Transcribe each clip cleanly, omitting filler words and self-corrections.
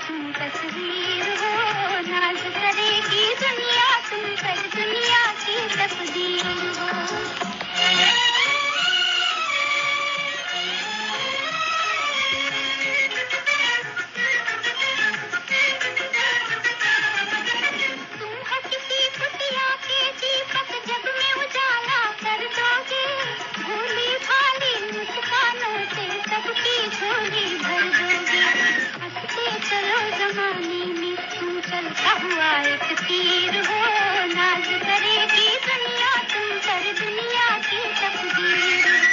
तुम तस्वीर हो, नाज करेगी दुनिया तुम पर, दुनिया की तकदीर हो। तुम हो किसी कुटिया के दीपक, जग में उजाला कर दोगे, भोली भाली मुस्कानों से सबकी झोली भर दोगे। हंसते चलो जमाने में तुम चलता हुआ एक तीर हो, नाज करेगी दुनिया तुम पर, दुनिया की तकदीर हो।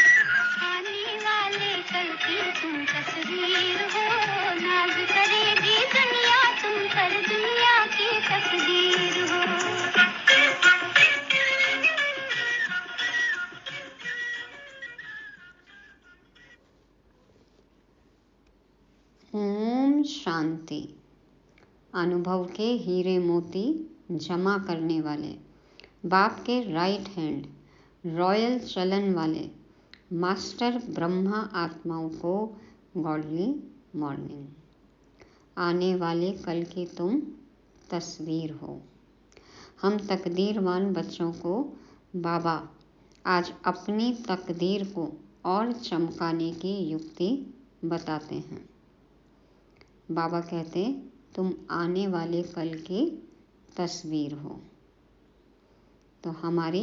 आने वाले कल की तुम तस्वीर हो, नाज करेगी दुनिया तुम पर, दुनिया की तकदीर हो। ओम शांति। अनुभव के हीरे मोती जमा करने वाले, बाप के राइट हैंड, रॉयल चलन वाले मास्टर ब्रह्मा आत्माओं को गॉडली मॉर्निंग। आने वाले कल की तुम तस्वीर हो। हम तकदीरवान बच्चों को बाबा आज अपनी तकदीर को और चमकाने की युक्ति बताते हैं। बाबा कहते तुम आने वाले कल की तस्वीर हो। तो हमारी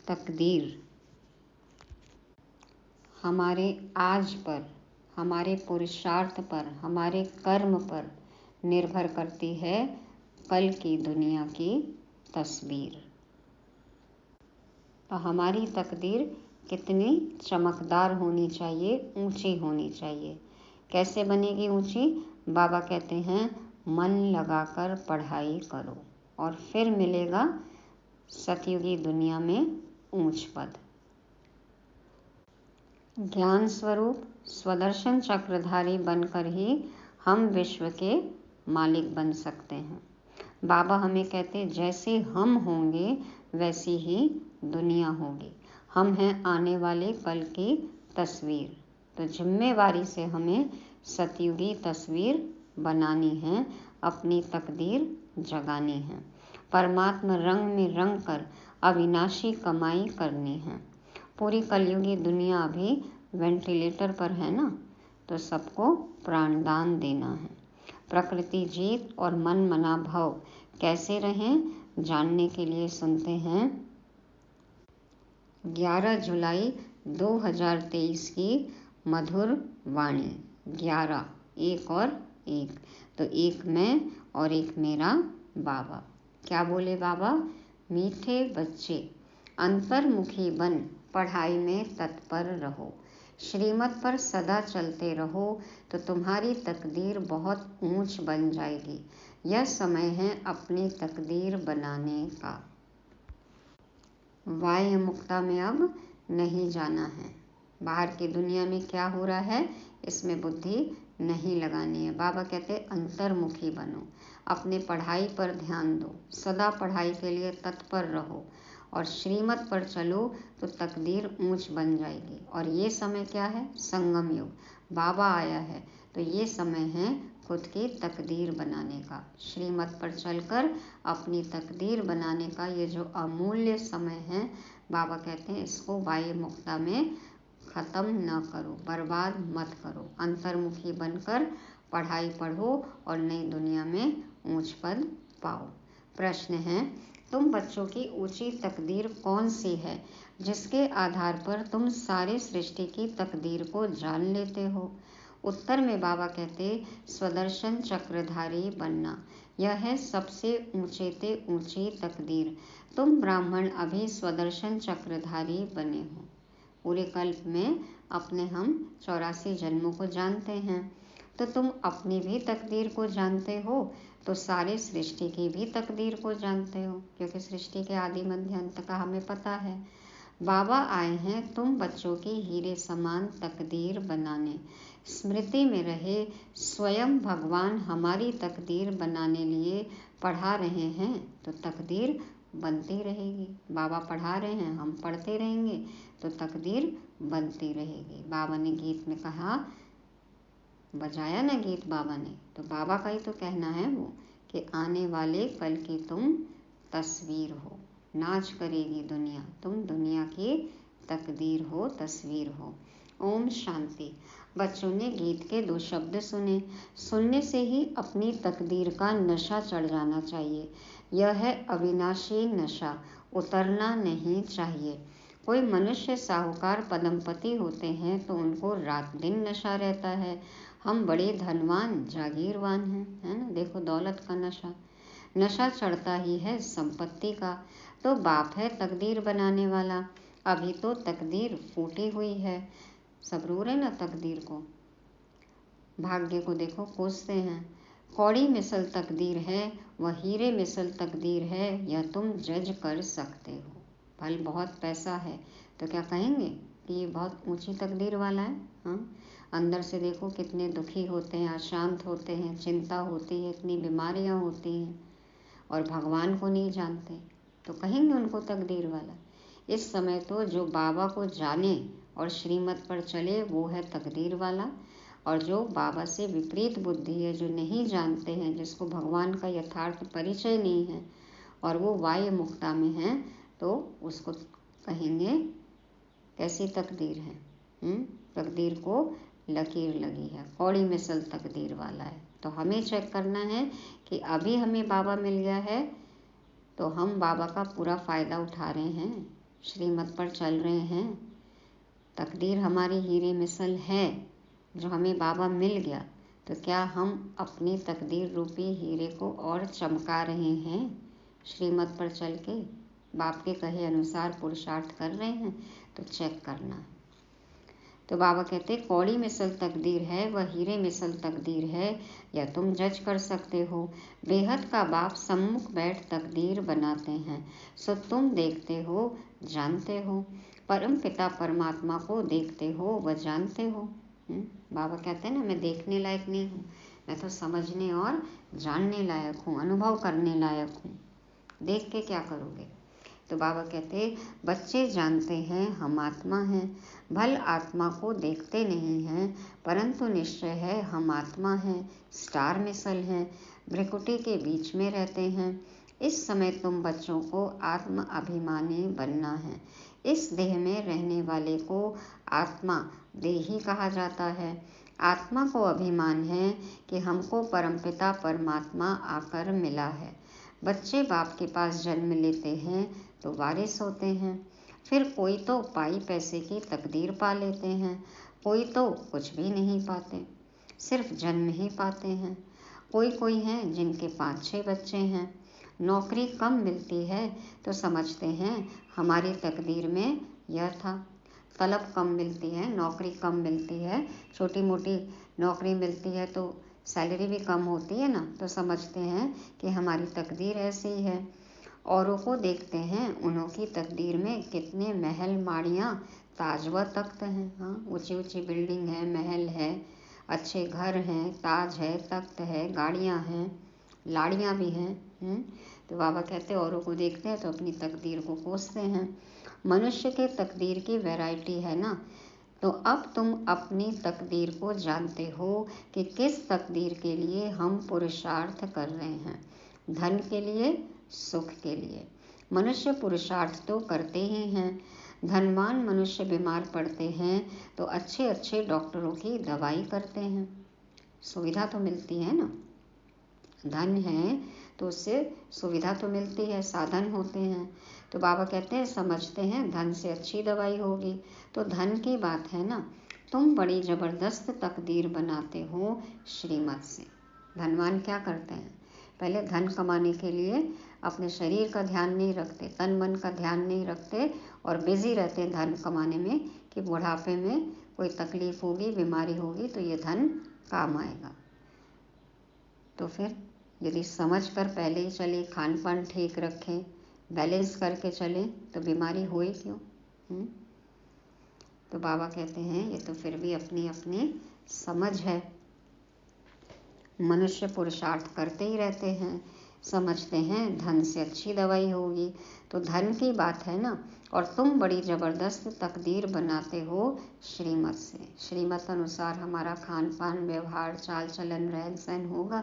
तकदीर हमारे आज पर, हमारे पुरुषार्थ पर, हमारे कर्म पर निर्भर करती है कल की दुनिया की तस्वीर। तो हमारी तकदीर कितनी चमकदार होनी चाहिए, ऊंची होनी चाहिए। कैसे बनेगी ऊंची? बाबा कहते हैं मन लगाकर पढ़ाई करो और फिर मिलेगा सतयुगी दुनिया में ऊंच पद। ज्ञान स्वरूप स्वदर्शन चक्रधारी बनकर ही हम विश्व के मालिक बन सकते हैं। बाबा हमें कहते जैसे हम होंगे वैसी ही दुनिया होगी। हम हैं आने वाले कल की तस्वीर। तो जिम्मेवारी से हमें सतयुगी तस्वीर बनानी है, अपनी तकदीर जगानी है, परमात्मा रंग में रंग कर अविनाशी कमाई करनी है। पूरी कलयुगी दुनिया अभी वेंटिलेटर पर है ना, तो सबको प्राणदान देना है। प्रकृति जीत और मन मना भाव कैसे रहें जानने के लिए सुनते हैं 11 जुलाई 2023 की मधुर वाणी। 11 एक और एक, तो एक मैं और एक मेरा बाबा। क्या बोले बाबा? मीठे बच्चे अंतर्मुखी बन पढ़ाई में तत्पर रहो, श्रीमत पर सदा चलते रहो तो तुम्हारी तकदीर बहुत ऊंच बन जाएगी। यह समय है अपनी तकदीर बनाने का। वाह्य मुक्ता में अब नहीं जाना है। बाहर की दुनिया में क्या हो रहा है इसमें बुद्धि नहीं लगानी है। बाबा कहते अंतर्मुखी बनो, अपने पढ़ाई पर ध्यान दो, सदा पढ़ाई के लिए तत्पर रहो और श्रीमत पर चलो तो तकदीर ऊंच बन जाएगी। और ये समय क्या है? संगम युग। बाबा आया है तो ये समय है खुद की तकदीर बनाने का, श्रीमत पर चलकर अपनी तकदीर बनाने का। ये जो अमूल्य समय है बाबा कहते हैं इसको वाह्य मुक्ता में ख़त्म न करो, बर्बाद मत करो। अंतर्मुखी बनकर पढ़ाई पढ़ो और नई दुनिया में ऊंच पद पाओ। प्रश्न है तुम बच्चों की ऊंची तकदीर कौन सी है जिसके आधार पर तुम सारे सृष्टि की तकदीर को जान लेते हो? उत्तर में बाबा कहते स्वदर्शन चक्रधारी बनना, यह है सबसे ऊंचे ते ऊंची तकदीर। तुम ब्राह्मण अभी स्वदर्शन चक्रधारी बने हो। पूरे कल्प में अपने हम 84 जन्मों को जानते हैं, तो तुम अपनी भी तकदीर को जानते हो तो सारे सृष्टि की भी तकदीर को जानते हो, क्योंकि सृष्टि के आदि मध्य अंत का हमें पता है। बाबा आए हैं तुम बच्चों की हीरे समान तकदीर बनाने। स्मृति में रहे स्वयं भगवान हमारी तकदीर बनाने लिए पढ़ा रहे हैं तो तकदीर बनती रहेगी। बाबा पढ़ा रहे हैं, हम पढ़ते रहेंगे तो तकदीर बनती रहेगी। बाबा ने गीत में कहा बजाया ना गीत बाबा ने, तो बाबा का ही तो कहना है वो कि आने वाले कल की तुम तस्वीर हो, नाच करेगी दुनिया, तुम दुनिया की तकदीर हो, तस्वीर हो। ओम शांति। बच्चों ने गीत के 2 शब्द सुने। सुनने से ही अपनी तकदीर का नशा चढ़ जाना चाहिए। यह है अविनाशी नशा, उतरना नहीं चाहिए। कोई मनुष्य साहूकार पदमपति होते हैं तो उनको रात दिन नशा रहता है। हम बड़े धनवान जागीरवान हैं, है ना, देखो दौलत का नशा। नशा चढ़ता ही है संपत्ति का। तो बाप है तकदीर बनाने वाला। अभी तो तकदीर फूटी हुई है, सब रो रहे ना तकदीर को, भाग्य को देखो कोसते हैं। कौड़ी मिसल तकदीर है, वह हीरे मिसल तकदीर है, यह तुम जज कर सकते हो। भल बहुत पैसा है तो क्या कहेंगे कि ये बहुत ऊंची तकदीर वाला है? हाँ, अंदर से देखो कितने दुखी होते हैं, अशांत होते हैं, चिंता होती है, इतनी बीमारियां होती हैं और भगवान को नहीं जानते, तो कहेंगे उनको तकदीर वाला। इस समय तो जो बाबा को जाने और श्रीमत पर चले वो है तकदीर वाला, और जो बाबा से विपरीत बुद्धि है, जो नहीं जानते हैं, जिसको भगवान का यथार्थ परिचय नहीं है और वो वाह्य मुक्ता में है, तो उसको कहेंगे कैसी तकदीर है। तकदीर को लकीर लगी है, कौड़ी मिसल तकदीर वाला है। तो हमें चेक करना है कि अभी हमें बाबा मिल गया है तो हम बाबा का पूरा फ़ायदा उठा रहे हैं, श्रीमत पर चल रहे हैं। तकदीर हमारी हीरे मिसल है, जो हमें बाबा मिल गया, तो क्या हम अपनी तकदीर रूपी हीरे को और चमका रहे हैं? श्रीमत पर चल के बाप के कहे अनुसार पुरुषार्थ कर रहे हैं, तो चेक करना। तो बाबा कहते कौड़ी मिसल तकदीर है, वह हीरे मिसल तकदीर है, या तुम जज कर सकते हो। बेहद का बाप सम्मुख बैठ तकदीर बनाते हैं, सो तुम देखते हो, जानते हो। परम पिता परमात्मा को देखते हो, वह जानते हो। बाबा कहते हैं ना, मैं देखने लायक नहीं हूँ, मैं तो समझने और जानने लायक हूँ, अनुभव करने लायक हूँ। देख के क्या करोगे? तो बाबा कहते बच्चे जानते हैं हम आत्मा हैं, भल आत्मा को देखते नहीं हैं, परंतु निश्चय है हम आत्मा हैं, स्टार मिसल हैं, भ्रिकुटी के बीच में रहते हैं। इस समय तुम बच्चों को आत्म अभिमानी बनना है। इस देह में रहने वाले को आत्मा देही कहा जाता है। आत्मा को अभिमान है कि हमको परमपिता परमात्मा आकर मिला है। बच्चे बाप के पास जन्म लेते हैं तो वारिस होते हैं, फिर कोई तो पाई पैसे की तकदीर पा लेते हैं, कोई तो कुछ भी नहीं पाते, सिर्फ जन्म ही पाते हैं। कोई हैं जिनके 5-6 बच्चे हैं, नौकरी कम मिलती है तो समझते हैं हमारी तकदीर में यह था। तलब कम मिलती है, नौकरी कम मिलती है, छोटी मोटी नौकरी मिलती है तो सैलरी भी कम होती है ना, तो समझते हैं कि हमारी तकदीर ऐसी है। औरों को देखते हैं, उन्हों की तकदीर में कितने महल माड़ियाँ ताज व तख्त हैं। हाँ, ऊंची ऊंची बिल्डिंग है, महल है, अच्छे घर हैं, ताज है, तख्त है, गाड़ियाँ हैं, लाड़ियाँ भी हैं। तो बाबा कहते औरों को देखते हैं तो अपनी तकदीर को कोसते हैं। मनुष्य के तकदीर की वैरायटी है ना, तो अब तुम अपनी तकदीर को जानते हो कि किस तकदीर के लिए हम पुरुषार्थ कर रहे हैं। धन के लिए, सुख के लिए। मनुष्य पुरुषार्थ तो करते ही हैं। धनवान मनुष्य बीमार पड़ते हैं तो अच्छे अच्छे डॉक्टरों की दवाई करते हैं, सुविधा तो मिलती है ना। धन है तो उससे सुविधा तो मिलती है, साधन होते हैं। तो बाबा कहते हैं समझते हैं धन से अच्छी दवाई होगी, तो धन की बात है ना। तुम बड़ी ज़बरदस्त तकदीर बनाते हो श्रीमत से। धनवान क्या करते हैं? पहले धन कमाने के लिए अपने शरीर का ध्यान नहीं रखते, तन मन का ध्यान नहीं रखते और बिजी रहते हैं धन कमाने में कि बुढ़ापे में कोई तकलीफ होगी, बीमारी होगी तो ये धन काम आएगा। तो फिर यदि समझ कर पहले ही चले, खान पान ठीक रखें, बैलेंस करके चले, तो बीमारी होई क्यों? तो बाबा कहते हैं ये तो फिर भी अपनी अपनी समझ है। मनुष्य पुरुषार्थ करते ही रहते हैं, समझते हैं धन से अच्छी दवाई होगी। तो धन की बात है ना, और तुम बड़ी ज़बरदस्त तकदीर बनाते हो श्रीमत से। श्रीमत अनुसार हमारा खान पान, व्यवहार, चाल चलन, रहन सहन होगा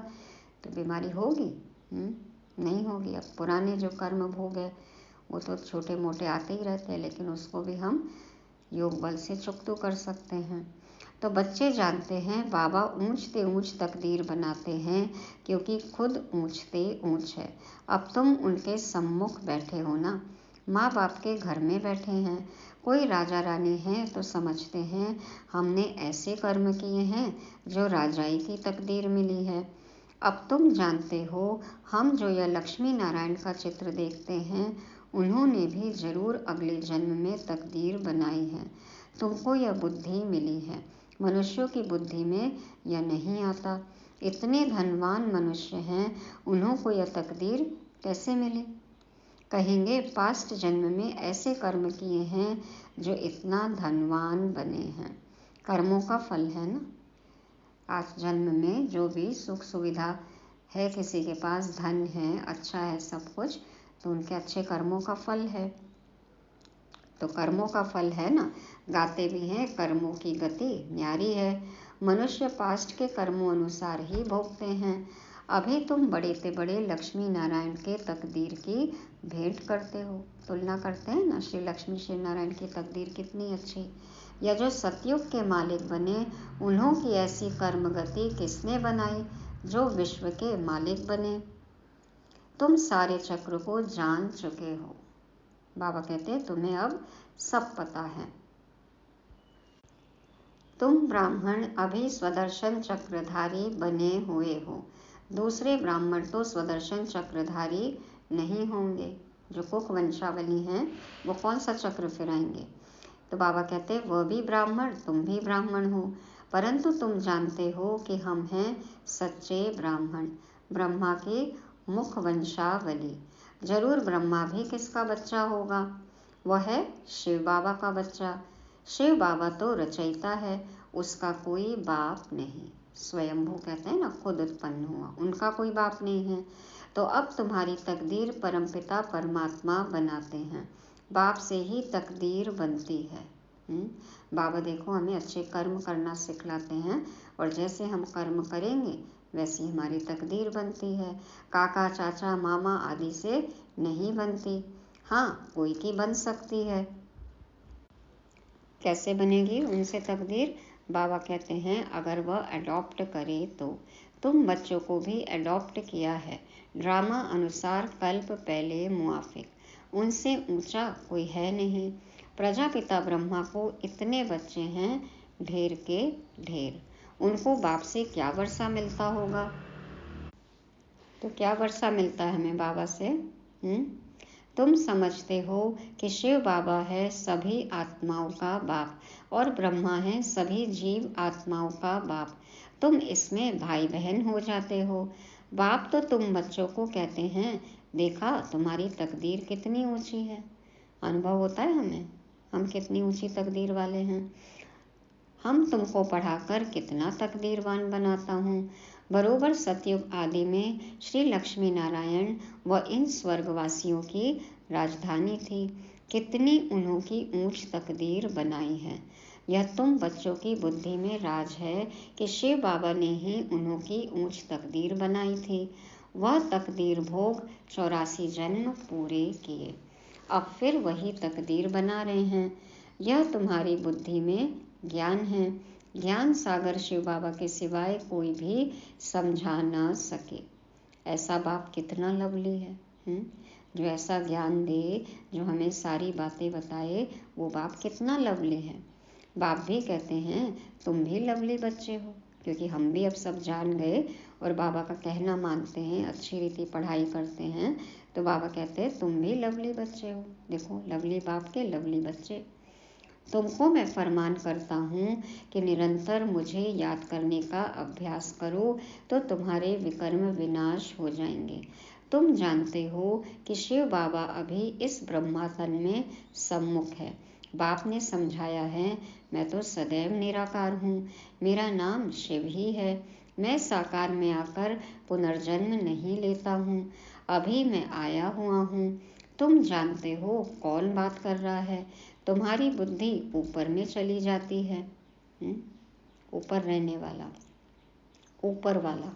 तो बीमारी होगी? नहीं होगी। अब पुराने जो कर्म भोग है वो तो छोटे मोटे आते ही रहते हैं, लेकिन उसको भी हम योग बल से चुकतो कर सकते हैं। तो बच्चे जानते हैं बाबा ऊंचते ऊंच तकदीर बनाते हैं, क्योंकि खुद ऊंचते ऊंच है। अब तुम उनके सम्मुख बैठे हो ना, माँ बाप के घर में बैठे हैं। कोई राजा रानी है तो समझते हैं हमने ऐसे कर्म किए हैं जो राजाई की तकदीर मिली है। अब तुम जानते हो हम जो यह लक्ष्मी नारायण का चित्र देखते हैं, उन्होंने भी जरूर अगले जन्म में तकदीर बनाई है। तुमको यह बुद्धि मिली है, मनुष्यों की बुद्धि में यह नहीं आता। इतने धनवान मनुष्य हैं, उन्हों को यह तकदीर कैसे मिली? कहेंगे पास्ट जन्म में ऐसे कर्म किए हैं जो इतना धनवान बने हैं। कर्मों का फल है ना। आज जन्म में जो भी सुख सुविधा है, किसी के पास धन है, अच्छा है सब कुछ, तो उनके अच्छे कर्मों का फल है। तो कर्मों का फल है ना। गाते भी हैं कर्मों की गति न्यारी है। मनुष्य पास्ट के कर्मों अनुसार ही भोगते हैं। अभी तुम बड़े से बड़े लक्ष्मी नारायण के तकदीर की भेंट करते हो। तुलना करते हैं ना, श्री लक्ष्मी श्री नारायण की तकदीर कितनी अच्छी। या जो सतयुग के मालिक बने, उन्हों की ऐसी कर्म गति किसने बनाई जो विश्व के मालिक बने। तुम सारे चक्र को जान चुके हो। बाबा कहते हैं तुम्हें अब सब पता है। तुम ब्राह्मण अभी स्वदर्शन चक्रधारी बने हुए हो। दूसरे ब्राह्मण तो स्वदर्शन चक्रधारी नहीं होंगे। जो कुक वंशावली हैं वो कौन सा चक्र फिराएंगे? तो बाबा कहते हैं वह भी ब्राह्मण, तुम भी ब्राह्मण हो, परंतु तुम जानते हो कि हम हैं सच्चे ब्राह्मण, ब्रह्मा की मुख वंशावली। जरूर ब्रह्मा भी किसका बच्चा होगा? वह है शिव बाबा का बच्चा। शिव बाबा तो रचयिता है, उसका कोई बाप नहीं। स्वयंभू कहते हैं ना, खुद उत्पन्न हुआ, उनका कोई बाप नहीं है। तो अब तुम्हारी तकदीर परमपिता परमात्मा बनाते हैं। बाप से ही तकदीर बनती है। बाबा देखो हमें अच्छे कर्म करना सिखलाते हैं, और जैसे हम कर्म करेंगे वैसी हमारी तकदीर बनती है। काका चाचा मामा आदि से नहीं बनती। हाँ, कोई की बन सकती है। कैसे बनेगी उनसे तकदीर? बाबा कहते हैं अगर वह अडॉप्ट करे तो। तुम बच्चों को भी अडॉप्ट किया है, ड्रामा अनुसार कल्प पहले मुआफिक। उनसे ऊंचा कोई है नहीं। प्रजापिता ब्रह्मा को इतने बच्चे हैं, ढेर के ढेर। उनको बाप से क्या वर्षा मिलता होगा? तो क्या वर्षा मिलता है हमें बाबा से? तुम समझते हो कि शिव बाबा है सभी आत्माओं का बाप, और ब्रह्मा है सभी जीव आत्माओं का बाप। तुम इसमें भाई बहन हो जाते हो। बाप तो तुम बच्चों को कहते हैं देखा तुम्हारी तकदीर कितनी ऊंची है। अनुभव होता है हमें, हम कितनी ऊंची तकदीर वाले हैं। हम तुमको पढ़ाकर कितना तकदीरवान बनाता हूँ। बरोबर सतयुग आदि में श्री लक्ष्मी नारायण व इन स्वर्गवासियों की राजधानी थी। कितनी उन्हों की ऊंच तकदीर बनाई है। यह तुम बच्चों की बुद्धि में राज है कि शिव बाबा ने ही उन्हों की ऊंच तकदीर बनाई थी। वह तकदीर भोग 84 जन्म पूरे किए, अब फिर वही तकदीर बना रहे हैं। यह तुम्हारी बुद्धि में ज्ञान है। ज्ञान सागर शिव बाबा के सिवाय कोई भी समझा ना सके। ऐसा बाप कितना लवली है, जो ऐसा ज्ञान दे, जो हमें सारी बातें बताए, वो बाप कितना लवली है। बाप भी कहते हैं तुम भी लवली बच्चे हो, क्योंकि हम भी अब सब जान गए और बाबा का कहना मानते हैं, अच्छी रीति पढ़ाई करते हैं। तो बाबा कहते हैं तुम भी लवली बच्चे हो। देखो लवली बाप के लवली बच्चे। तुमको मैं फरमान करता हूँ कि निरंतर मुझे याद करने का अभ्यास करो, तो तुम्हारे विकर्म विनाश हो जाएंगे। तुम जानते हो कि शिव बाबा अभी इस ब्रह्मातन में सम्मुख है। बाप ने समझाया है मैं तो सदैव निराकार हूँ, मेरा नाम शिव ही है। मैं साकार में आकर पुनर्जन्म नहीं लेता हूँ। अभी मैं आया हुआ हूँ। तुम जानते हो कौन बात कर रहा है। तुम्हारी बुद्धि ऊपर में चली जाती है। ऊपर रहने वाला, ऊपर वाला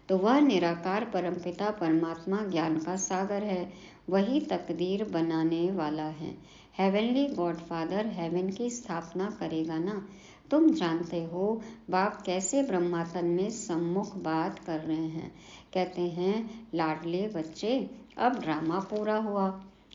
तो वह निराकार परमपिता परमात्मा ज्ञान का सागर है। वही तकदीर बनाने वाला है। हेवनली गॉड फादर हेवन की स्थापना करेगा ना। तुम जानते हो बाप कैसे ब्रह्मातन में सम्मुख बात कर रहे हैं। कहते हैं, लाडले बच्चे, अब ड्रामा पूरा हुआ।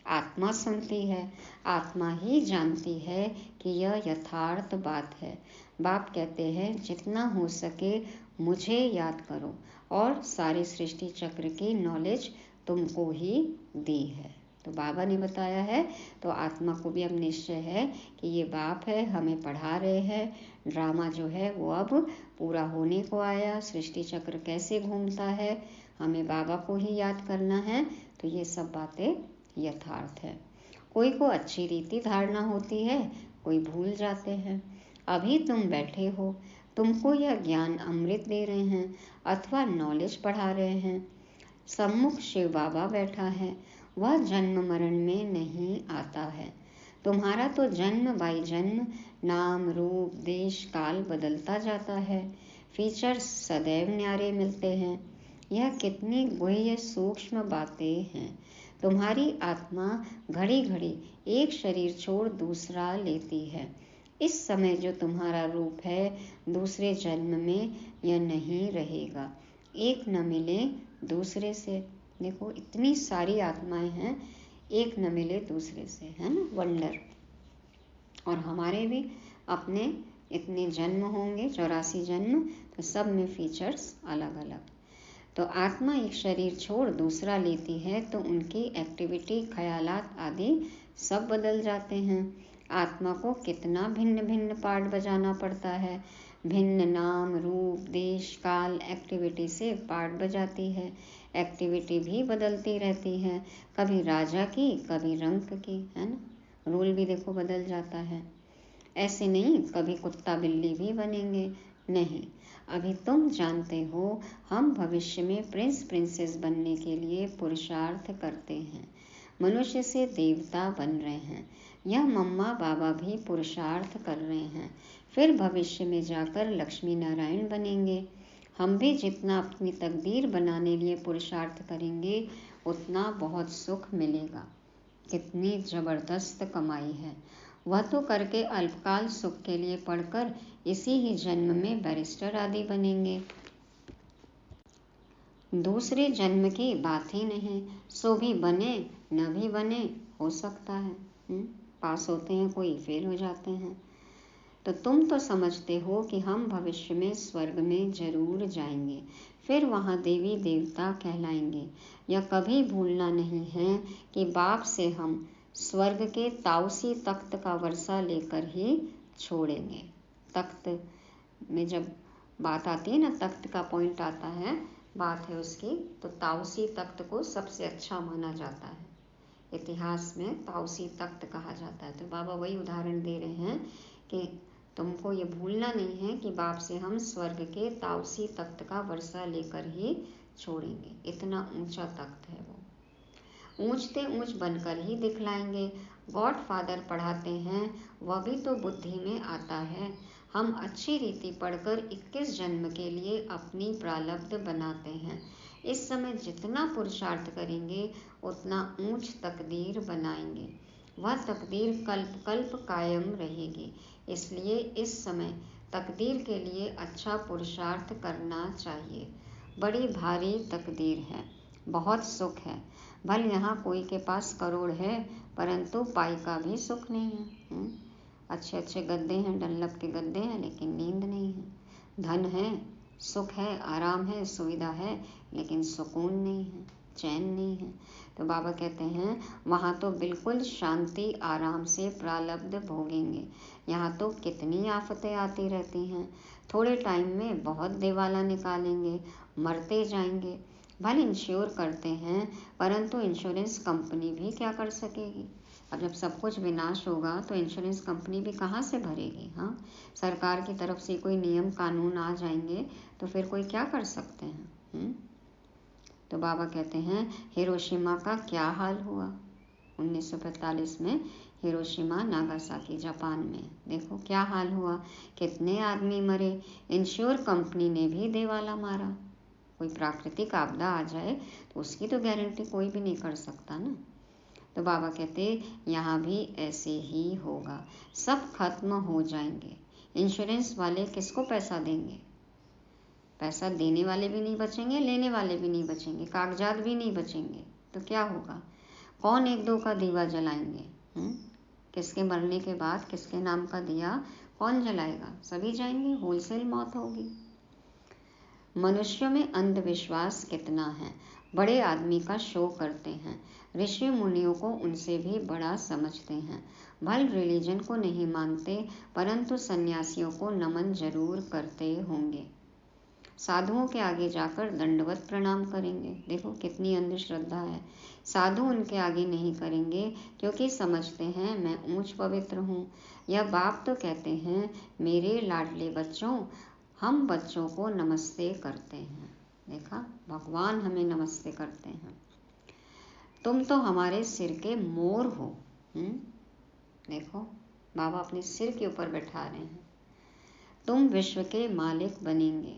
आत्मा सुनती है, आत्मा ही जानती है कि यह यथार्थ बात है। बाप कहते हैं, जितना हो सके मुझे याद करो, और सारी सृष्टि चक्र की नॉलेज तुमको ही दी है। तो बाबा ने बताया है, तो आत्मा को भी अब निश्चय है कि ये बाप है, हमें पढ़ा रहे हैं। ड्रामा जो है वो अब पूरा होने को आया। सृष्टि चक्र कैसे घूमता है, हमें बाबा को ही याद करना है। तो ये सब बातें यथार्थ है। कोई को अच्छी रीति धारणा होती है, कोई भूल जाते हैं। अभी तुम बैठे हो, तुमको यह ज्ञान अमृत दे रहे हैं अथवा नॉलेज पढ़ा रहे हैं। सम्मुख शिव बाबा बैठा है, वह जन्म मरण में नहीं आता है। तुम्हारा तो जन्म बाई जन्म नाम रूप देश काल बदलता जाता है। फीचर्स सदैव न्यारे मिलते हैं। यह कितनी गुह्य सूक्ष्म बातें हैं। तुम्हारी आत्मा घड़ी घड़ी एक शरीर छोड़ दूसरा लेती है। इस समय जो तुम्हारा रूप है, दूसरे जन्म में यह नहीं रहेगा। एक न मिले दूसरे से। देखो, इतनी सारी आत्माएं हैं, एक न मिले दूसरे से, है ना, वंडर। और हमारे भी अपने इतने जन्म होंगे, 84 जन्म, तो सब में फीचर्स अलग अलग। तो आत्मा एक शरीर छोड़ दूसरा लेती है तो उनकी एक्टिविटी, ख्यालात आदि सब बदल जाते हैं। आत्मा को कितना भिन्न भिन्न पार्ट बजाना पड़ता है। भिन्न नाम रूप देश काल एक्टिविटी से पार्ट बजाती है। एक्टिविटी भी बदलती रहती है, कभी राजा की कभी रंक की, है ना। रूल भी देखो बदल जाता है। ऐसे नहीं कभी कुत्ता बिल्ली भी बनेंगे, नहीं। अभी तुम जानते हो हम भविष्य में प्रिंस प्रिंसेस बनने के लिए पुरुषार्थ करते हैं। मनुष्य से देवता बन रहे हैं। यह मम्मा बाबा भी पुरुषार्थ कर रहे हैं। फिर भविष्य में जाकर लक्ष्मी नारायण बनेंगे। हम भी जितना अपनी तकदीर बनाने लिए पुरुषार्थ करेंगे उतना बहुत सुख मिलेगा। कितनी जबरदस्त कमाई है। वह तो करके अल्पकाल सुख के लिए पढ़कर इसी ही जन्म में बैरिस्टर आदि बनेंगे। दूसरे जन्म की बात ही नहीं। सो भी बने न भी बने, हो सकता है। पास होते हैं, कोई फेल हो जाते हैं। तो तुम तो समझते हो कि हम भविष्य में स्वर्ग में जरूर जाएंगे, फिर वहाँ देवी देवता कहलाएंगे। यह कभी भूलना नहीं है कि बाप से हम स्वर्ग के ताउसी तख्त का वर्षा लेकर ही छोड़ेंगे। तख्त में जब बात आती है ना, तख्त का पॉइंट आता है, बात है उसकी, तो ताउसी तख्त को सबसे अच्छा माना जाता है। इतिहास में ताउसी तख्त कहा जाता है। तो बाबा वही उदाहरण दे रहे हैं कि तुमको ये भूलना नहीं है कि बाप से हम स्वर्ग के ताउसी तख्त का वर्षा लेकर ही छोड़ेंगे। इतना ऊंचा तख्त है वो, ऊंचते ऊंच बनकर ही दिखलाएंगे। गॉड फादर पढ़ाते हैं, वह भी तो बुद्धि में आता है। हम अच्छी रीति पढ़कर 21 जन्म के लिए अपनी प्रारब्ध बनाते हैं। इस समय जितना पुरुषार्थ करेंगे उतना ऊंच तकदीर बनाएंगे। वह तकदीर कल्प कल्प कायम रहेगी। इसलिए इस समय तकदीर के लिए अच्छा पुरुषार्थ करना चाहिए। बड़ी भारी तकदीर है, बहुत सुख है। भले यहाँ कोई के पास करोड़ है, परंतु पाई का भी सुख नहीं है। अच्छे अच्छे गद्दे हैं, डनलप के गद्दे हैं, लेकिन नींद नहीं है। धन है, सुख है, आराम है, सुविधा है, लेकिन सुकून नहीं है, चैन नहीं है। तो बाबा कहते हैं वहाँ तो बिल्कुल शांति आराम से प्रारब्ध भोगेंगे। यहाँ तो कितनी आफतें आती रहती हैं। थोड़े टाइम में बहुत दिवाला निकालेंगे, मरते जाएंगे। भले इंश्योर करते हैं, परंतु इंश्योरेंस कंपनी भी क्या कर सकेगी। अब जब सब कुछ विनाश होगा तो इंश्योरेंस कंपनी भी कहाँ से भरेगी? हाँ, सरकार की तरफ से कोई नियम कानून आ जाएंगे तो फिर कोई क्या कर सकते हैं? तो बाबा कहते हैं हिरोशिमा का क्या हाल हुआ 1945 में। हिरोशिमा नागासाकी जापान में देखो क्या हाल हुआ, कितने आदमी मरे। इंश्योर कंपनी ने भी देवाला मारा। कोई प्राकृतिक आपदा आ जाए तो उसकी तो गारंटी कोई भी नहीं कर सकता ना। तो बाबा कहते यहाँ भी ऐसे ही होगा, सब खत्म हो जाएंगे। इंश्योरेंस वाले किसको पैसा देंगे? पैसा देने वाले भी नहीं बचेंगे, लेने वाले भी नहीं बचेंगे, कागजात भी नहीं बचेंगे। तो क्या होगा? कौन एक दो का दिवा जलाएंगे? किसके मरने के बाद किसके नाम का दिया कौन जलाएगा? सभी जाएंगे, होलसेल मौत होगी। मनुष्यों में अंधविश्वास कितना है, बड़े आदमी का शो करते हैं, ऋषि मुनियों को उनसे भी बड़ा समझते हैं। भल रिलीजन को नहीं मानते परंतु सन्यासियों को नमन जरूर करते होंगे। साधुओं के आगे जाकर दंडवत प्रणाम करेंगे। देखो कितनी अंधश्रद्धा है। साधु उनके आगे नहीं करेंगे क्योंकि समझते हैं मैं ऊंच पवित्र हूँ। यह बाप तो कहते हैं मेरे लाडले बच्चों, हम बच्चों को नमस्ते करते हैं। देखा, भगवान हमें नमस्ते करते हैं। तुम तो हमारे सिर के मोर हो। देखो बाबा अपने सिर के ऊपर बैठा रहे हैं। तुम विश्व के मालिक बनेंगे।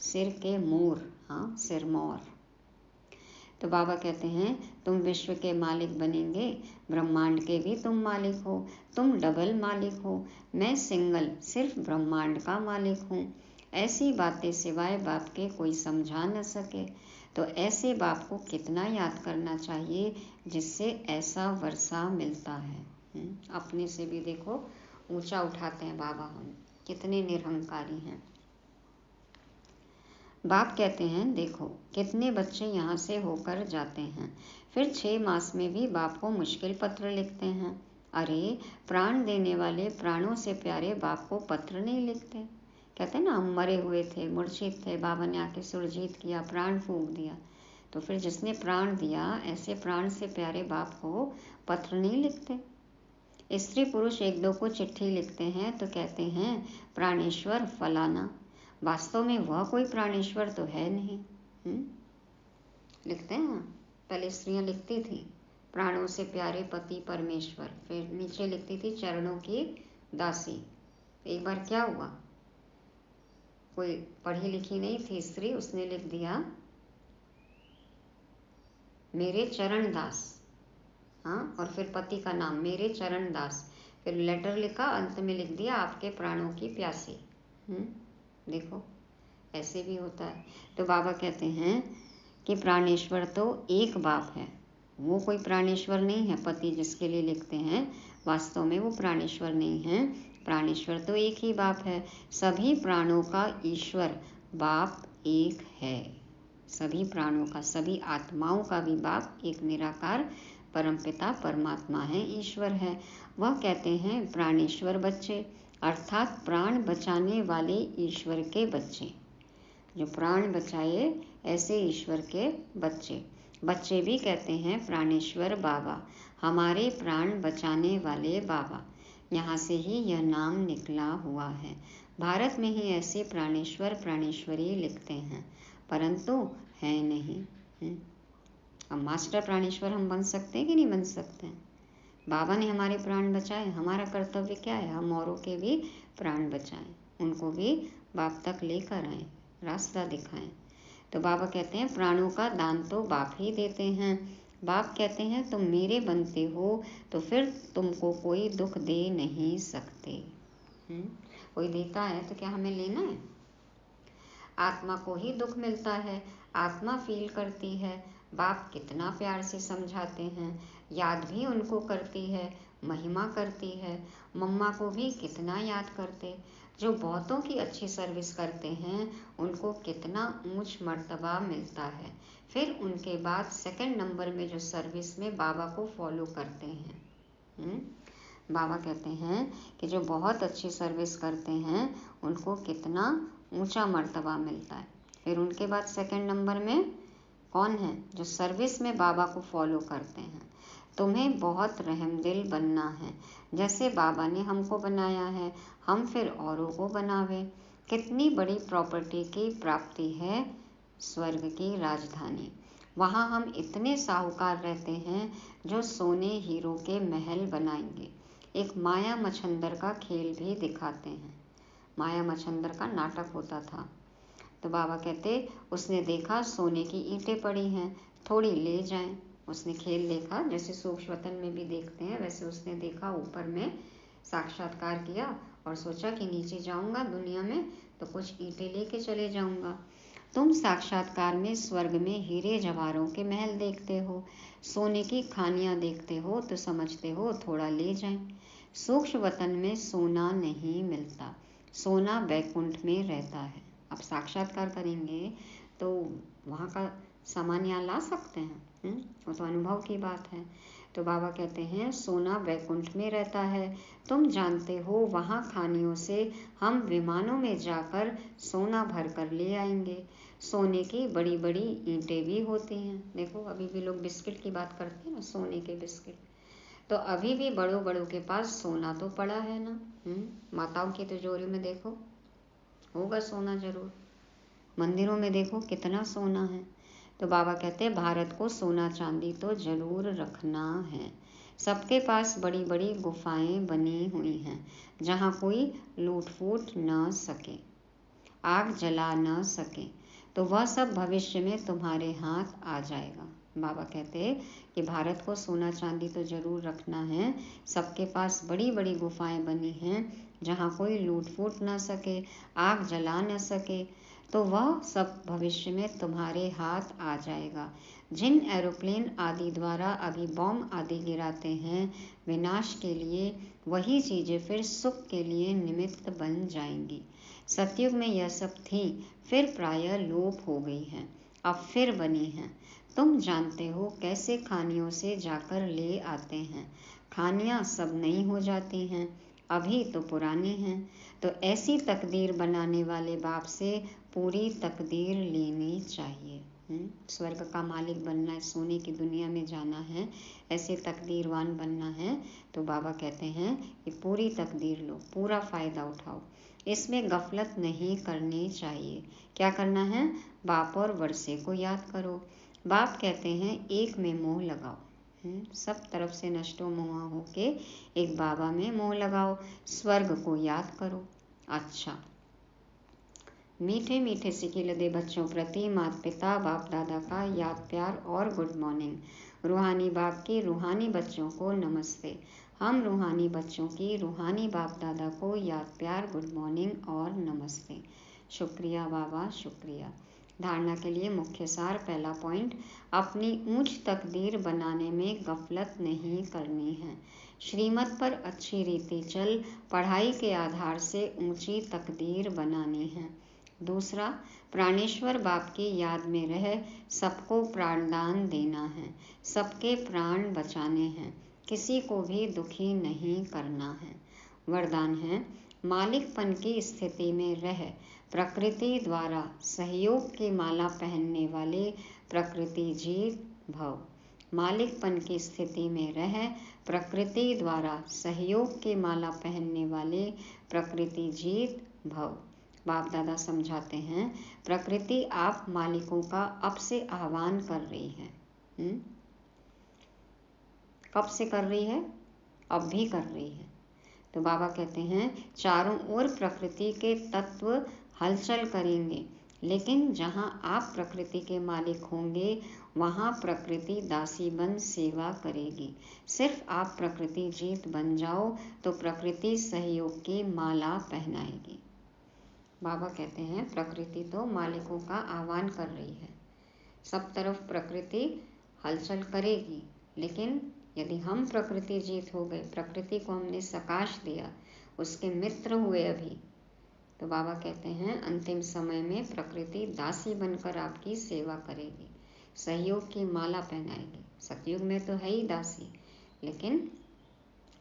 सिर के मोर, हाँ, सिरमौर। तो बाबा कहते हैं तुम विश्व के मालिक बनेंगे, ब्रह्मांड के भी तुम मालिक हो। तुम डबल मालिक हो, मैं सिंगल सिर्फ ब्रह्मांड का मालिक हूँ। ऐसी बातें सिवाय बाप के कोई समझा न सके। तो ऐसे बाप को कितना याद करना चाहिए जिससे ऐसा वर्षा मिलता है। अपने से भी देखो ऊंचा उठाते हैं बाबा, हम कितने निरहंकारी हैं। बाप कहते हैं देखो कितने बच्चे यहाँ से होकर जाते हैं, फिर 6 मास में भी बाप को मुश्किल पत्र लिखते हैं। अरे प्राण देने वाले प्राणों से प्यारे बाप को पत्र नहीं लिखते। कहते हैं ना हम मरे हुए थे, मूर्छित थे, बाबा ने आके सुरजीत किया, प्राण फूंक दिया। तो फिर जिसने प्राण दिया ऐसे प्राण से प्यारे बाप को पत्र नहीं लिखते। स्त्री पुरुष एक दो को चिट्ठी लिखते हैं तो कहते हैं प्राणेश्वर फलाना। वास्तव में वह कोई प्राणेश्वर तो है नहीं। लिखते हैं, पहले स्त्रियां लिखती थी प्राणों से प्यारे पति परमेश्वर, फिर नीचे लिखती थी चरणों की दासी। एक बार क्या हुआ, कोई पढ़ी लिखी नहीं थी स्त्री, उसने लिख दिया मेरे चरण दास, हाँ, और फिर पति का नाम मेरे चरण दास, फिर लेटर लिखा, अंत में लिख दिया आपके प्राणों की प्यासी। देखो ऐसे भी होता है। तो बाबा कहते हैं कि प्राणेश्वर तो एक बाप है, वो कोई प्राणेश्वर नहीं है। पति जिसके लिए लिखते हैं वास्तव में वो प्राणेश्वर नहीं है। प्राणेश्वर तो एक ही बाप है। सभी प्राणों का ईश्वर बाप एक है। सभी प्राणों का, सभी आत्माओं का भी बाप एक निराकार परमपिता परमात्मा है, ईश्वर है। वह कहते हैं प्राणेश्वर बच्चे, अर्थात प्राण बचाने वाले ईश्वर के बच्चे। जो प्राण बचाए ऐसे ईश्वर के बच्चे। बच्चे भी कहते हैं प्राणेश्वर बाबा, हमारे प्राण बचाने वाले बाबा। यहाँ से ही यह नाम निकला हुआ है। भारत में ही ऐसे प्राणेश्वर प्राणेश्वरी लिखते हैं परंतु है नहीं। अब मास्टर प्राणेश्वर हम बन सकते हैं कि नहीं बन सकते हैं? बाबा ने हमारे प्राण बचाए, हमारा कर्तव्य क्या है? हम औरों के भी प्राण बचाएं, उनको भी बाप तक लेकर आएं, रास्ता दिखाएं। तो बाबा कहते हैं प्राणों का दान तो बाप ही देते हैं। बाप कहते हैं तुम मेरे बनते हो तो फिर तुमको कोई दुख दे नहीं सकते। कोई देता है तो क्या हमें लेना है? आत्मा को ही दुख मिलता है, आत्मा फील करती है। बाप कितना प्यार से समझाते हैं, याद भी उनको करती है, महिमा करती है। मम्मा को भी कितना याद करते। जो बहुतों की अच्छी सर्विस करते हैं उनको कितना ऊंच मर्तबा मिलता है। फिर उनके बाद सेकंड नंबर में जो सर्विस में बाबा को फॉलो करते हैं। बाबा कहते हैं कि जो बहुत अच्छी सर्विस करते हैं उनको कितना ऊंचा मर्तबा मिलता है। फिर उनके बाद सेकंड नंबर में कौन है? जो सर्विस में बाबा को फॉलो करते हैं। तुम्हें बहुत रहमदिल बनना है, जैसे बाबा ने हमको बनाया है, हम फिर औरों को बनावे। कितनी बड़ी प्रॉपर्टी की प्राप्ति है स्वर्ग की राजधानी। वहाँ हम इतने साहूकार रहते हैं जो सोने हीरो के महल बनाएंगे। एक माया मच्छंदर का खेल भी दिखाते हैं। माया मच्छंदर का नाटक होता था। तो बाबा कहते, उसने देखा सोने की ईंटें पड़ी हैं, थोड़ी ले जाएं। उसने खेल देखा, जैसे सूक्ष्म वतन में भी देखते हैं, वैसे उसने देखा, ऊपर में साक्षात्कार किया और सोचा कि नीचे जाऊंगा दुनिया में तो कुछ ईंटें लेके चले जाऊंगा। तुम साक्षात्कार में स्वर्ग में हीरे जवाहरों के महल देखते हो, सोने की खानियां देखते हो तो समझते हो थोड़ा ले जाएं। सूक्ष्म वतन में सोना नहीं मिलता, सोना बैकुंठ में रहता है। अब साक्षात्कार करेंगे तो वहाँ का सामान यहाँ ला सकते हैं, वो तो अनुभव की बात है। तो बाबा कहते हैं सोना बैकुंठ में रहता है, तुम जानते हो वहाँ खानियों से हम विमानों में जाकर सोना भर कर ले आएंगे। सोने की बड़ी बड़ी ईंटें भी होती हैं। देखो अभी भी लोग बिस्किट की बात करते हैं ना, सोने के बिस्किट। तो अभी भी बड़ों बड़ों के पास सोना तो पड़ा है ना। माताओं की तिजोरी में देखो होगा सोना जरूर। मंदिरों में देखो कितना सोना है। तो बाबा कहते हैं भारत को सोना चांदी तो जरूर रखना है। सबके पास बड़ी बड़ी गुफाएं बनी हुई हैं जहाँ कोई लूट फूट न सके, आग जला न सके। तो वह सब भविष्य में तुम्हारे हाथ आ जाएगा। बाबा कहते हैं कि भारत को सोना चांदी तो जरूर रखना है। सबके पास बड़ी बड़ी गुफाएं बनी हैं जहाँ कोई लूट फूट न सके, आग जला न सके। तो वह सब भविष्य में तुम्हारे हाथ आ जाएगा। जिन एरोप्लेन आदि द्वारा अभी बॉम्ब आदि गिराते हैं विनाश के लिए, वही चीज़ें फिर सुख के लिए निमित्त बन जाएंगी। सतयुग में यह सब थी, फिर प्रायः लोप हो गई हैं, अब फिर बनी हैं। तुम जानते हो कैसे खानियों से जाकर ले आते हैं। खानियाँ सब नई हो जाती हैं, अभी तो पुरानी हैं। तो ऐसी तकदीर बनाने वाले बाप से पूरी तकदीर लेनी चाहिए। स्वर्ग का मालिक बनना है, सोने की दुनिया में जाना है, ऐसे तकदीरवान बनना है। तो बाबा कहते हैं कि पूरी तकदीर लो, पूरा फ़ायदा उठाओ, इसमें गफलत नहीं करनी चाहिए। क्या करना है? बाप और वर्षे को याद करो। बाप कहते हैं एक में मोह लगाओ, सब तरफ से नष्टो मोह होके एक बाबा में मोह लगाओ, स्वर्ग को याद करो। अच्छा, मीठे मीठे सिके लदे बच्चों प्रति माता पिता बाप दादा का याद प्यार और गुड मॉर्निंग। रूहानी बाप के रूहानी बच्चों को नमस्ते। हम रूहानी बच्चों की रूहानी बाप दादा को याद प्यार गुड मॉर्निंग और नमस्ते। शुक्रिया बाबा, शुक्रिया। धारणा के लिए मुख्य सार। पहला पॉइंट, अपनी ऊंच तकदीर बनाने में गफलत नहीं करनी है। श्रीमत पर अच्छी रीति चल पढ़ाई के आधार से ऊंची तकदीर बनानी है। दूसरा, प्राणेश्वर बाप की याद में रह सबको प्राणदान देना है, सबके प्राण बचाने हैं, किसी को भी दुखी नहीं करना है। वरदान है, मालिकपन की स्थिति में रह प्रकृति द्वारा सहयोग की माला पहनने वाले प्रकृति जीत भव। मालिकपन की स्थिति में रह प्रकृति द्वारा सहयोग की माला पहनने वाले प्रकृति जीत भव। बाप दादा समझाते हैं, प्रकृति आप मालिकों का अब से आह्वान कर रही है। कब से कर रही है? अब भी कर रही है। तो बाबा कहते हैं चारों ओर प्रकृति के तत्व हलचल करेंगे, लेकिन जहां आप प्रकृति के मालिक होंगे वहां प्रकृति दासी बन सेवा करेगी। सिर्फ आप प्रकृति जीत बन जाओ तो प्रकृति सहयोग की माला पहनाएगी। बाबा कहते हैं प्रकृति तो मालिकों का आह्वान कर रही है, सब तरफ प्रकृति हलचल करेगी, लेकिन यदि हम प्रकृति जीत हो गए, प्रकृति को हमने सकाश दिया, उसके मित्र हुए अभी, तो बाबा कहते हैं अंतिम समय में प्रकृति दासी बनकर आपकी सेवा करेगी, सहयोग की माला पहनाएगी। सतयुग में तो है ही दासी, लेकिन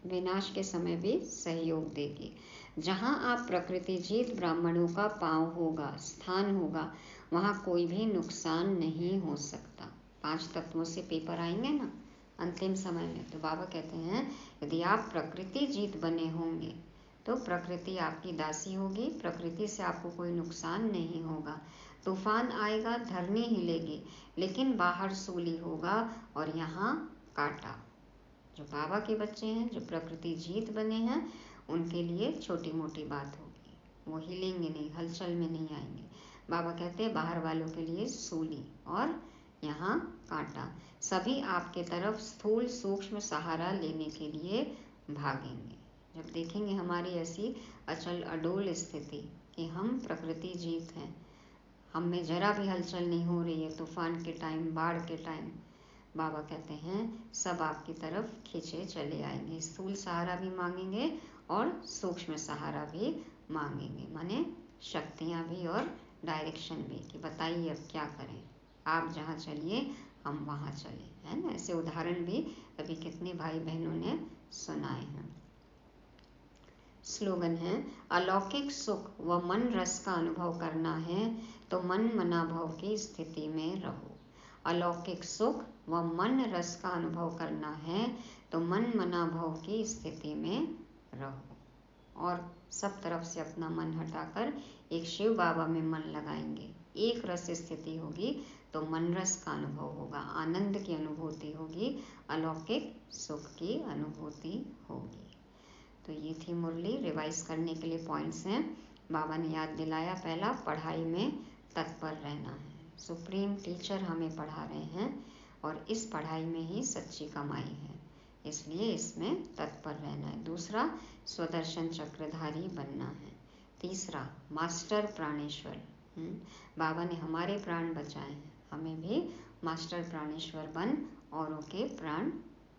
विनाश के समय भी सहयोग देगी। जहाँ आप प्रकृति जीत ब्राह्मणों का पांव होगा, स्थान होगा, वहाँ कोई भी नुकसान नहीं हो सकता। 5 तत्वों से पेपर आएंगे ना, अंतिम समय में। तो बाबा कहते हैं यदि आप प्रकृति जीत बने होंगे तो प्रकृति आपकी दासी होगी, प्रकृति से आपको कोई नुकसान नहीं होगा। तूफान आएगा, धरनी हिलेगी, लेकिन बाहर सूली होगा और यहाँ कांटा। जो बाबा के बच्चे हैं, जो प्रकृति जीत बने हैं, उनके लिए छोटी मोटी बात होगी, वो हिलेंगे नहीं, हलचल में नहीं आएंगे। बाबा कहते हैं बाहर वालों के लिए सूली और यहाँ कांटा। सभी आपके तरफ स्थूल सूक्ष्म सहारा लेने के लिए भागेंगे। जब देखेंगे हमारी ऐसी अचल अडोल स्थिति कि हम प्रकृति जीत हैं, हम में जरा भी हलचल नहीं हो रही है, तूफान के टाइम, बाढ़ के टाइम, बाबा कहते हैं सब आपकी तरफ खींचे चले आएंगे। स्थूल सहारा भी मांगेंगे और सूक्ष्म सहारा भी मांगेंगे, माने शक्तियाँ भी और डायरेक्शन भी, कि बताइए अब क्या करें, आप जहाँ चलिए हम वहाँ चले, है ना। ऐसे उदाहरण भी अभी कितने भाई बहनों ने सुनाए हैं। स्लोगन है, अलौकिक सुख व मन रस का अनुभव करना है तो मन मना भाव की स्थिति में रहो। अलौकिक सुख व मन रस का अनुभव करना है तो मन मना भाव की स्थिति में रहो। और सब तरफ से अपना मन हटाकर एक शिव बाबा में मन लगाएंगे, एक रस स्थिति होगी तो मन रस का अनुभव होगा, आनंद की अनुभूति होगी, अलौकिक सुख की अनुभूति होगी। तो ये थी मुरली। रिवाइज करने के लिए पॉइंट्स हैं। बाबा ने याद दिलाया, पहला, पढ़ाई में तत्पर रहना है। सुप्रीम टीचर हमें पढ़ा रहे हैं और इस पढ़ाई में ही सच्ची कमाई है, इसलिए इसमें तत्पर रहना है। दूसरा, स्वदर्शन चक्रधारी बनना है। तीसरा, मास्टर प्राणेश्वर, बाबा ने हमारे प्राण बचाए हैं, हमें भी मास्टर प्राणेश्वर बन औरों के प्राण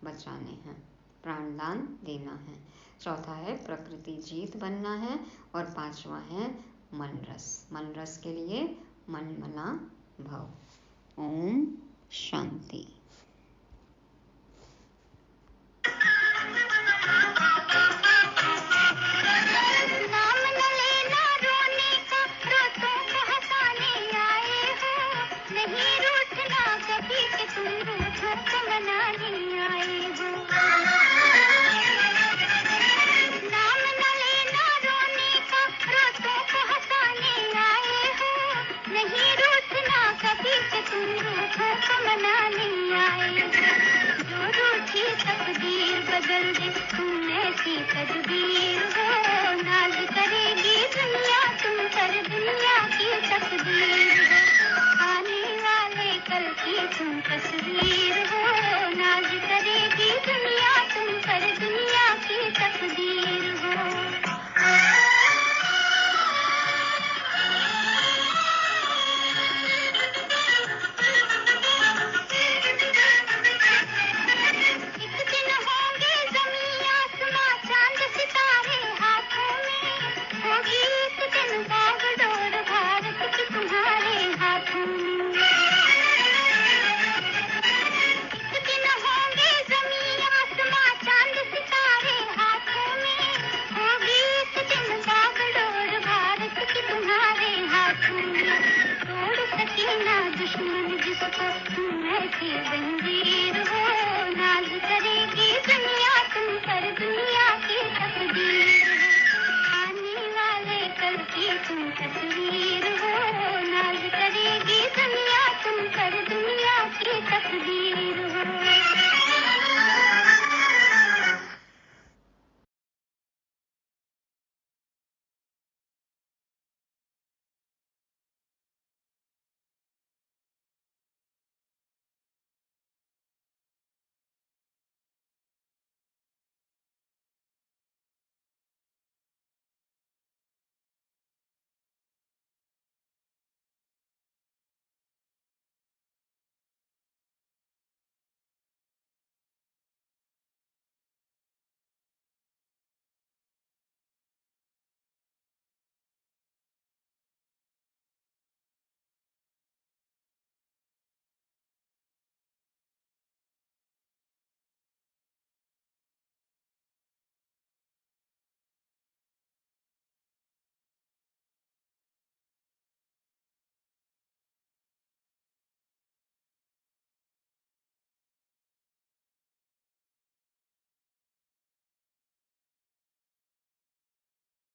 बचाने हैं, प्राणदान देना है। चौथा है प्रकृति जीत बनना है और पांचवा है मन रस। मन रस के लिए मन मना भव। ओम शांति। नाम न लेना रोने का, रोतों को हंसाने आए हो, नहीं रूठना कभी कि तुम रूठों को मनाने आए हो। नाम न लेना रोने का, रोतों को हंसाने आए हो, नहीं रूठना कभी कि तुम रूठों को मनाने आए हो। जो रूठी तकदीर बदल दे, तुम ऐसी तदबीर